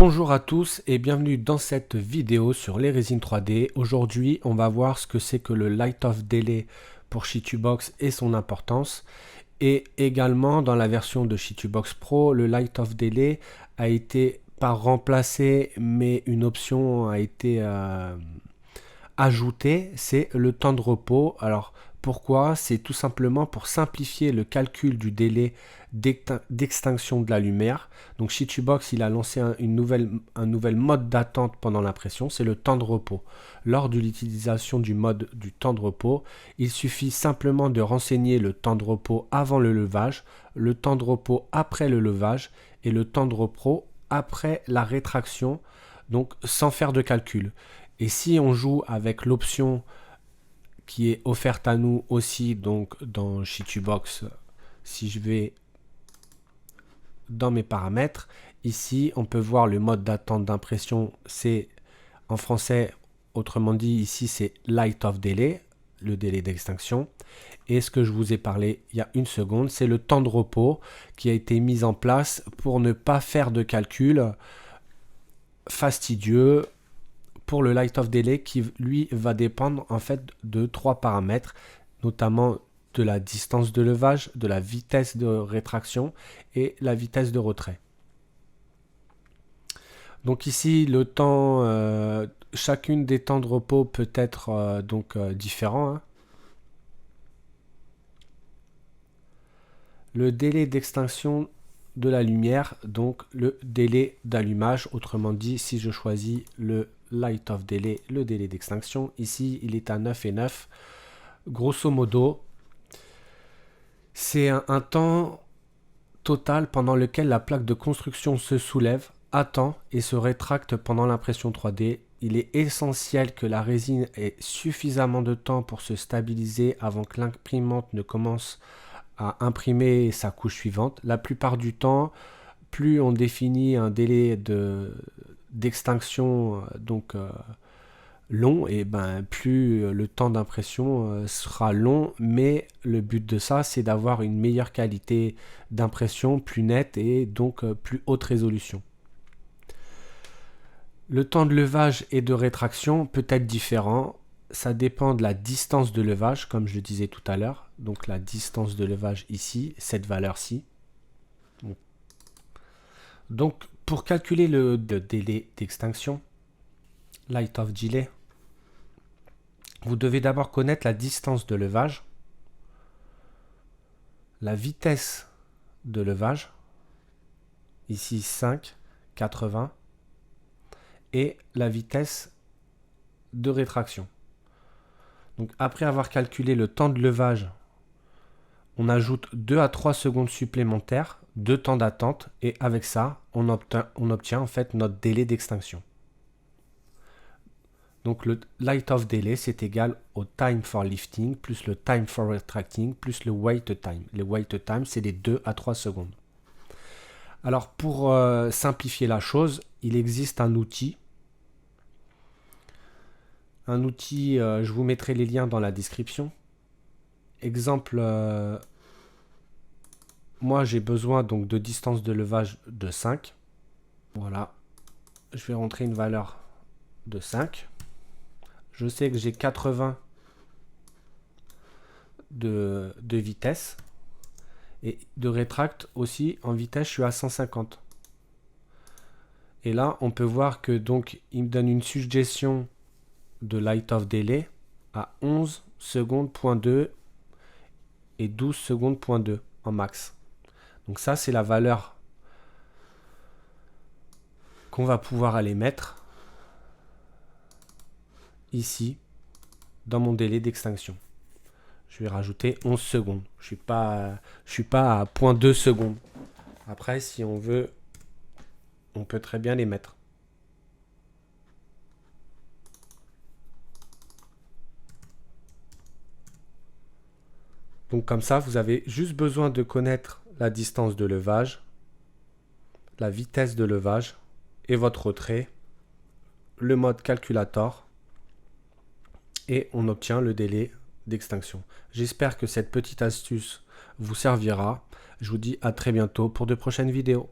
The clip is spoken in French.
Bonjour à tous et bienvenue dans cette vidéo sur les résines 3D. Aujourd'hui, on va voir ce que c'est que le Light of Delay pour Shitubox et son importance. Et également, dans la version de Shitubox Pro, le Light of Delay a été pas remplacé, mais une option a été ajoutée, c'est le temps de repos. Alors, pourquoi? C'est tout simplement pour simplifier le calcul du délai d'extinction de la lumière. Donc Shitubox, il a lancé un nouvel mode d'attente pendant l'impression, c'est le temps de repos. Lors de l'utilisation du mode du temps de repos, il suffit simplement de renseigner le temps de repos avant le levage, le temps de repos après le levage et le temps de repos après la rétraction, donc sans faire de calcul. Et si on joue avec l'option qui est offerte à nous aussi donc dans Shitubox, si je vais dans mes paramètres, ici on peut voir le mode d'attente d'impression, c'est en français, autrement dit ici c'est Light of Delay, le délai d'extinction. Et ce que je vous ai parlé il y a une seconde, c'est le temps de repos qui a été mis en place pour ne pas faire de calcul fastidieux pour le Light of Delay qui lui va dépendre en fait de trois paramètres, notamment de la distance de levage, de la vitesse de rétraction et la vitesse de retrait. Donc ici le temps, chacune des temps de repos peut être différent, hein. Le délai d'extinction de la lumière, donc le délai d'allumage, autrement dit si je choisis le Light of Delay, le délai d'extinction, ici il est à 9,9. Grosso modo, c'est un temps total pendant lequel la plaque de construction se soulève, attend et se rétracte pendant l'impression 3D. Il est essentiel que la résine ait suffisamment de temps pour se stabiliser avant que l'imprimante ne commence à imprimer sa couche suivante. La plupart du temps, plus on définit un délai d'extinction long, et plus le temps d'impression sera long, mais le but de ça c'est d'avoir une meilleure qualité d'impression, plus nette et donc plus haute résolution. Le temps de levage et de rétraction peut être différent, ça dépend de la distance de levage comme je disais tout à l'heure, donc la distance de levage ici, cette valeur-ci. Donc pour calculer le délai d'extinction, Light of Delay, vous devez d'abord connaître la distance de levage, la vitesse de levage, ici 5, 80, et la vitesse de rétraction. Donc après avoir calculé le temps de levage, on ajoute 2 à 3 secondes supplémentaires de temps d'attente et avec ça, on obtient en fait notre délai d'extinction. Donc le Light of Delay, c'est égal au time for lifting plus le time for retracting plus le wait time. Le wait time, c'est les 2 à 3 secondes. Alors pour simplifier la chose, il existe un outil. Je vous mettrai les liens dans la description. Exemple, moi j'ai besoin donc de distance de levage de 5. Voilà, je vais rentrer une valeur de 5. Je sais que j'ai 80 de vitesse et de rétracte aussi en vitesse, je suis à 150. Et là, on peut voir que donc il me donne une suggestion de Light of Delay à 11 secondes point 2 et 12 secondes point 2 en max. Donc ça, c'est la valeur qu'on va pouvoir aller mettre ici dans mon délai d'extinction. Je vais rajouter 11 secondes. Je suis pas à 0,2 secondes. Après, si on veut, on peut très bien les mettre. Donc comme ça, vous avez juste besoin de connaître la distance de levage, la vitesse de levage et votre retrait, le mode calculator, et on obtient le délai d'extinction. J'espère que cette petite astuce vous servira. Je vous dis à très bientôt pour de prochaines vidéos.